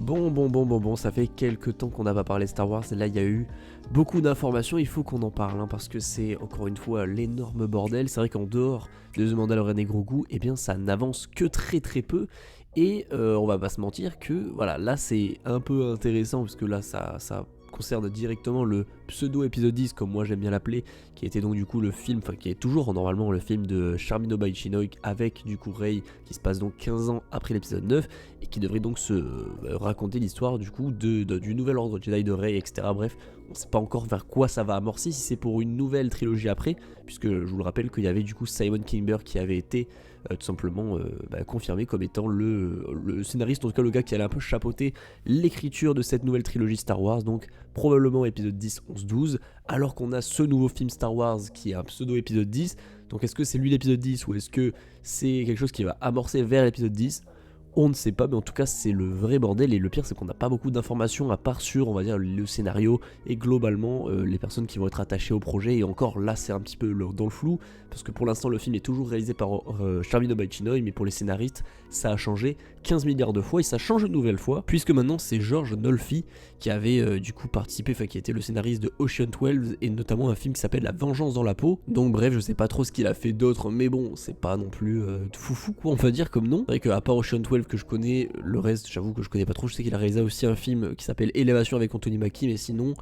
Bon, ça fait quelques temps qu'on n'a pas parlé de Star Wars et là il y a eu beaucoup d'informations, il faut qu'on en parle parce que c'est encore une fois l'énorme bordel. C'est vrai qu'en dehors de The Mandalorian et Grogu, eh bien ça n'avance que très peu et on va pas se mentir que voilà, là c'est un peu intéressant parce que là ça concerne directement le pseudo épisode 10 comme moi j'aime bien l'appeler, qui était donc du coup le film, enfin qui est toujours normalement le film de Sharmino by Chinook avec du coup Rey qui se passe donc 15 ans après l'épisode 9 et qui devrait donc se raconter l'histoire du coup du nouvel ordre Jedi de Rey, etc. Bref, on sait pas encore vers quoi ça va amorcer, si c'est pour une nouvelle trilogie après, puisque je vous le rappelle qu'il y avait du coup Simon Kinberg qui avait été tout simplement confirmé comme étant le scénariste, en tout cas le gars qui allait un peu chapeauter l'écriture de cette nouvelle trilogie Star Wars, donc probablement épisode 10, 11, 12, alors qu'on a ce nouveau film Star Wars qui est un pseudo épisode 10, donc est-ce que c'est lui l'épisode 10 ou est-ce que c'est quelque chose qui va amorcer vers l'épisode 10 ? On ne sait pas, mais en tout cas c'est le vrai bordel et le pire c'est qu'on n'a pas beaucoup d'informations à part sur, on va dire, le scénario et globalement les personnes qui vont être attachées au projet, et encore là c'est un petit peu dans le flou parce que pour l'instant le film est toujours réalisé par Sharmino by Chinook, mais pour les scénaristes ça a changé 15 milliards de fois et ça change une nouvelle fois puisque maintenant c'est George Nolfi qui avait du coup participé, enfin qui était le scénariste de Ocean 12 et notamment un film qui s'appelle La Vengeance dans la peau. Donc bref, je sais pas trop ce qu'il a fait d'autre, mais bon c'est pas non plus foufou quoi on va dire comme nom. C'est vrai qu'à part Ocean 12 que je connais, le reste j'avoue que je connais pas trop. Je sais qu'il a réalisé aussi un film qui s'appelle Élévation avec Anthony Mackie, mais sinon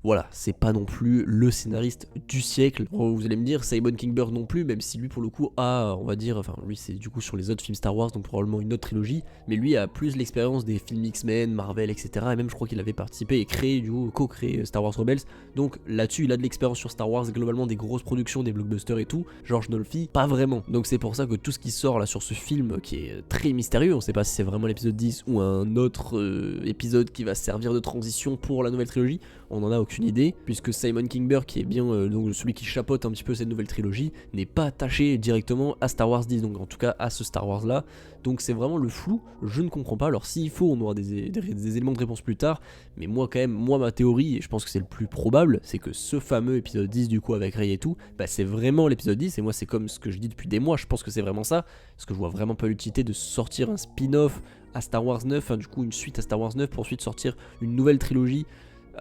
voilà, c'est pas non plus le scénariste du siècle. Vous allez me dire Simon Kinberg non plus, même si lui pour le coup a, on va dire, enfin lui c'est du coup sur les autres films Star Wars, donc probablement une autre trilogie, mais lui a plus l'expérience des films X-Men, Marvel, etc. Et même je crois qu'il avait participé et créé, du coup co-créé Star Wars Rebels, donc là-dessus il a de l'expérience sur Star Wars, globalement des grosses productions, des blockbusters et tout. George Nolfi, pas vraiment. Donc c'est pour ça que tout ce qui sort là sur ce film qui est très mystérieux, on sait pas si c'est vraiment l'épisode 10 ou un autre épisode qui va servir de transition pour la nouvelle trilogie, on en a aucune idée, puisque Simon Kinberg, qui est bien donc celui qui chapeaute un petit peu cette nouvelle trilogie, n'est pas attaché directement à Star Wars 10, donc en tout cas à ce Star Wars là, donc c'est vraiment le flou, je ne comprends pas. Alors s'il faut on aura des éléments de réponse plus tard, mais moi quand même, ma théorie, et je pense que c'est le plus probable, c'est que ce fameux épisode 10 du coup avec Rey et tout, c'est vraiment l'épisode 10, et moi c'est comme ce que je dis depuis des mois, je pense que c'est vraiment ça, parce que je vois vraiment pas l'utilité de sortir un spin-off à Star Wars 9, du coup une suite à Star Wars 9 pour ensuite sortir une nouvelle trilogie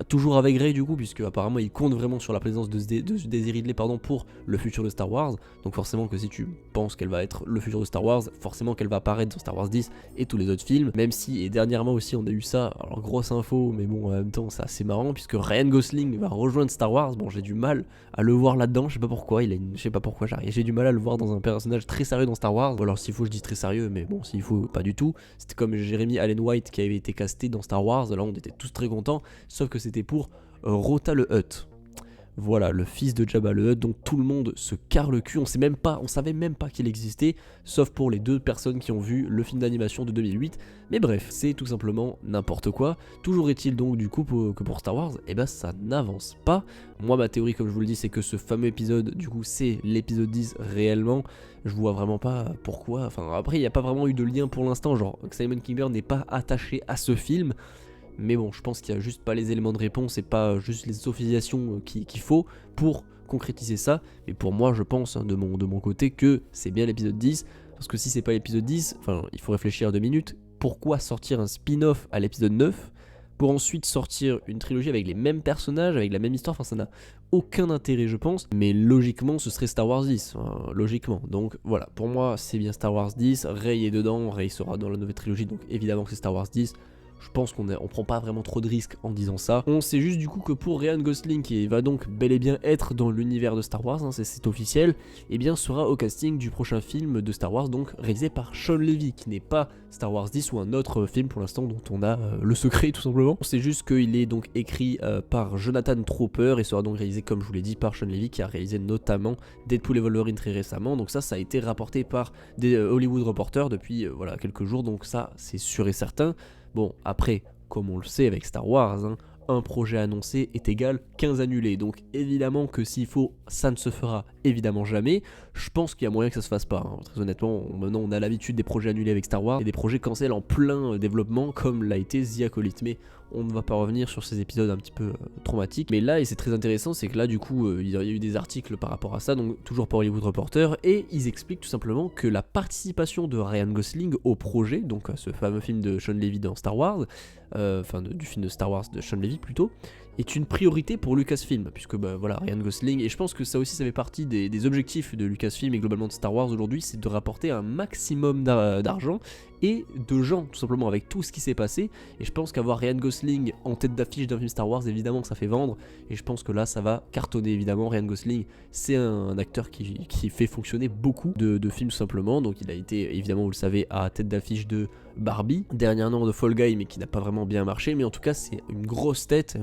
toujours avec Rey du coup, puisque apparemment il compte vraiment sur la présence de Daisy Ridley pour le futur de Star Wars, donc forcément que si tu penses qu'elle va être le futur de Star Wars, forcément qu'elle va apparaître dans Star Wars 10 et tous les autres films, même si, et dernièrement aussi on a eu ça, alors grosse info, mais bon en même temps c'est assez marrant, puisque Ryan Gosling va rejoindre Star Wars. Bon, j'ai du mal à le voir là-dedans, je sais pas pourquoi, j'ai du mal à le voir dans un personnage très sérieux dans Star Wars, ou alors s'il faut je dis très sérieux, mais bon s'il faut pas du tout. C'était comme Jeremy Allen White qui avait été casté dans Star Wars, là on était tous très contents, sauf que c'était pour Rota le Hutt. Voilà, le fils de Jabba le Hutt, donc tout le monde se carre le cul, on savait même pas qu'il existait, sauf pour les 2 personnes qui ont vu le film d'animation de 2008, mais bref, c'est tout simplement n'importe quoi. Toujours est-il donc du coup que pour Star Wars, ça n'avance pas. Moi ma théorie comme je vous le dis c'est que ce fameux épisode, du coup c'est l'épisode 10 réellement, je vois vraiment pas pourquoi, enfin après il n'y a pas vraiment eu de lien pour l'instant, genre Simon Kinberg n'est pas attaché à ce film. Mais bon, je pense qu'il n'y a juste pas les éléments de réponse et pas juste les officiations qu'il faut pour concrétiser ça. Mais pour moi, je pense de mon côté que c'est bien l'épisode 10. Parce que si c'est pas l'épisode 10, enfin, il faut réfléchir 2 minutes. Pourquoi sortir un spin-off à l'épisode 9 pour ensuite sortir une trilogie avec les mêmes personnages, avec la même histoire? Enfin, ça n'a aucun intérêt, je pense. Mais logiquement, ce serait Star Wars 10. Logiquement. Donc voilà, pour moi, c'est bien Star Wars 10. Rey est dedans. Rey sera dans la nouvelle trilogie. Donc évidemment que c'est Star Wars 10. Je pense qu'on prend pas vraiment trop de risques en disant ça. On sait juste du coup que pour Ryan Gosling, qui va donc bel et bien être dans l'univers de Star Wars, c'est officiel, et bien sera au casting du prochain film de Star Wars, donc réalisé par Sean Levy, qui n'est pas Star Wars 10 ou un autre film pour l'instant dont on a le secret tout simplement. On sait juste qu'il est donc écrit par Jonathan Tropper et sera donc réalisé, comme je vous l'ai dit, par Sean Levy, qui a réalisé notamment Deadpool et Wolverine très récemment. Donc ça a été rapporté par des Hollywood Reporters depuis quelques jours, donc ça c'est sûr et certain. Bon, après, comme on le sait avec Star Wars, un projet annoncé est égal 15 annulés. Donc évidemment que s'il faut, ça ne se fera évidemment jamais. Je pense qu'il y a moyen que ça se fasse pas. Très honnêtement, maintenant on a l'habitude des projets annulés avec Star Wars et des projets cancel en plein développement comme l'a été The Acolyte. Mais on ne va pas revenir sur ces épisodes un petit peu traumatiques. Mais là, et c'est très intéressant, c'est que là, du coup, il y a eu des articles par rapport à ça, donc toujours par Hollywood Reporter, et ils expliquent tout simplement que la participation de Ryan Gosling au projet, donc à ce fameux film de Sean Levy dans Star Wars, du film de Star Wars de Sean Levy plutôt, est une priorité pour Lucasfilm, puisque voilà, Ryan Gosling, et je pense que ça aussi ça fait partie des objectifs de Lucasfilm et globalement de Star Wars aujourd'hui, c'est de rapporter un maximum d'argent et de gens, tout simplement, avec tout ce qui s'est passé. Et je pense qu'avoir Ryan Gosling en tête d'affiche d'un film Star Wars, évidemment que ça fait vendre, et je pense que là ça va cartonner évidemment. Ryan Gosling, c'est un acteur qui fait fonctionner beaucoup de films tout simplement, donc il a été évidemment, vous le savez, à tête d'affiche de Barbie, dernièrement de Fall Guy, mais qui n'a pas vraiment bien marché, mais en tout cas c'est une grosse tête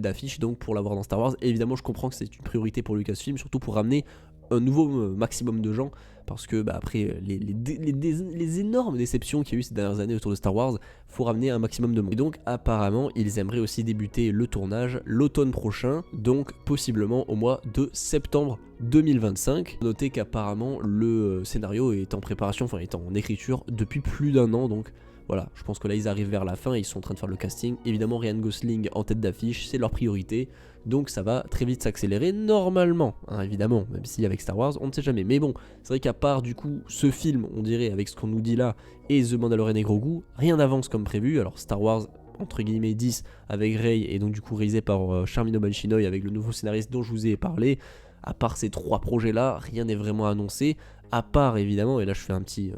d'affiche, donc pour l'avoir dans Star Wars, évidemment je comprends que c'est une priorité pour Lucasfilm, surtout pour ramener un nouveau maximum de gens, parce que après les énormes déceptions qu'il y a eu ces dernières années autour de Star Wars, faut ramener un maximum de monde. Et donc apparemment ils aimeraient aussi débuter le tournage l'automne prochain, donc possiblement au mois de septembre 2025. Notez qu'apparemment le scénario est en préparation, enfin est en écriture depuis plus d'un an, donc voilà, je pense que là ils arrivent vers la fin et ils sont en train de faire le casting. Évidemment Ryan Gosling en tête d'affiche, c'est leur priorité, donc ça va très vite s'accélérer normalement, hein, évidemment, même si avec Star Wars on ne sait jamais. Mais bon, c'est vrai qu'à part du coup ce film, on dirait, avec ce qu'on nous dit là, et The Mandalorian et Grogu, rien n'avance comme prévu. Alors Star Wars entre guillemets 10 avec Rey, et donc du coup réalisé par Sharmino Banchinoy avec le nouveau scénariste dont je vous ai parlé. À part ces 3 projets là, rien n'est vraiment annoncé, à part évidemment, et là je fais un petit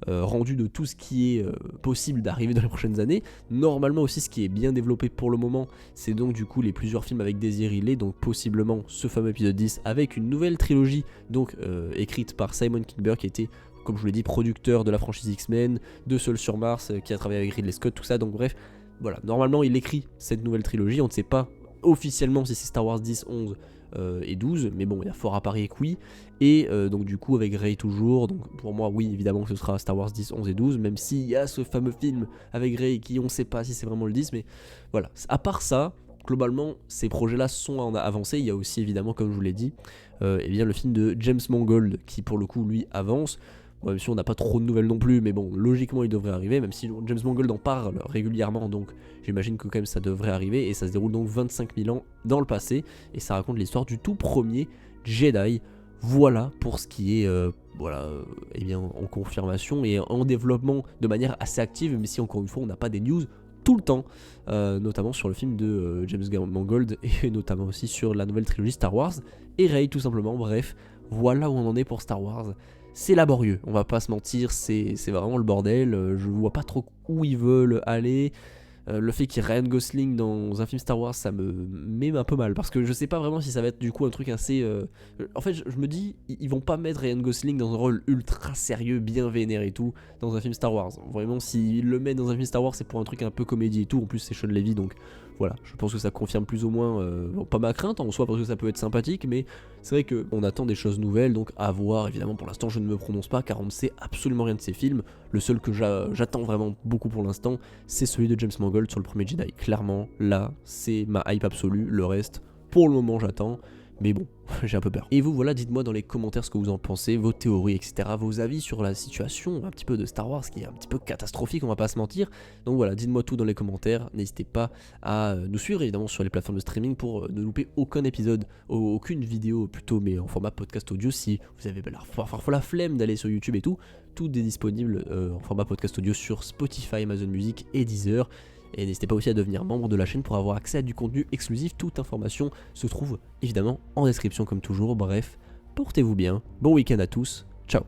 rendu de tout ce qui est possible d'arriver dans les prochaines années. Normalement aussi, ce qui est bien développé pour le moment, c'est donc du coup les plusieurs films avec Daisy Ridley, donc possiblement ce fameux épisode 10 avec une nouvelle trilogie, donc écrite par Simon Kinberg, qui était, comme je vous l'ai dit, producteur de la franchise X-Men, de Seul sur Mars, qui a travaillé avec Ridley Scott, tout ça. Donc bref, voilà, normalement il écrit cette nouvelle trilogie. On ne sait pas officiellement si c'est Star Wars 10, 11 et 12, mais bon, il y a fort à parier que oui. Et donc du coup avec Rey toujours, donc pour moi oui, évidemment que ce sera Star Wars 10, 11 et 12, même s'il y a ce fameux film avec Rey qui, on sait pas si c'est vraiment le 10, mais voilà. À part ça, globalement ces projets là sont en avancée. Il y a aussi évidemment, comme je vous l'ai dit, eh bien le film de James Mangold qui pour le coup lui avance. Bon, même si on n'a pas trop de nouvelles non plus, mais bon, logiquement il devrait arriver, même si James Mangold en parle régulièrement, donc j'imagine que quand même ça devrait arriver. Et ça se déroule donc 25 000 ans dans le passé, et ça raconte l'histoire du tout premier Jedi. Voilà pour ce qui est eh bien, en confirmation et en développement de manière assez active, même si encore une fois on n'a pas des news tout le temps, notamment sur le film de James Mangold, et notamment aussi sur la nouvelle trilogie Star Wars et Rey tout simplement. Bref, voilà où on en est pour Star Wars. C'est laborieux, on va pas se mentir, c'est vraiment le bordel. Je vois pas trop où ils veulent aller. Le fait qu'il y ait Ryan Gosling dans un film Star Wars, ça me met un peu mal, parce que je sais pas vraiment si ça va être du coup un truc assez... En fait je me dis, ils vont pas mettre Ryan Gosling dans un rôle ultra sérieux, bien vénère et tout, dans un film Star Wars. Vraiment, s'ils le mettent dans un film Star Wars, c'est pour un truc un peu comédie et tout. En plus c'est Sean Levy, donc voilà, je pense que ça confirme plus ou moins, pas ma crainte en soi, parce que ça peut être sympathique, mais c'est vrai qu'on attend des choses nouvelles, donc à voir. Évidemment pour l'instant je ne me prononce pas, car on ne sait absolument rien de ces films. Le seul que j'attends vraiment beaucoup pour l'instant, c'est celui de James Mangold sur le premier Jedi. Clairement, là, c'est ma hype absolue. Le reste, pour le moment, j'attends. Mais bon, j'ai un peu peur. Et vous, voilà, dites-moi dans les commentaires ce que vous en pensez, vos théories, etc., vos avis sur la situation un petit peu de Star Wars, qui est un petit peu catastrophique, on va pas se mentir. Donc voilà, dites-moi tout dans les commentaires. N'hésitez pas à nous suivre évidemment sur les plateformes de streaming pour ne louper aucun épisode, aucune vidéo plutôt, mais en format podcast audio. Si vous avez parfois la flemme d'aller sur YouTube et tout est disponible en format podcast audio sur Spotify, Amazon Music et Deezer. Et n'hésitez pas aussi à devenir membre de la chaîne pour avoir accès à du contenu exclusif. Toute information se trouve évidemment en description comme toujours. Bref, portez-vous bien, bon week-end à tous, ciao.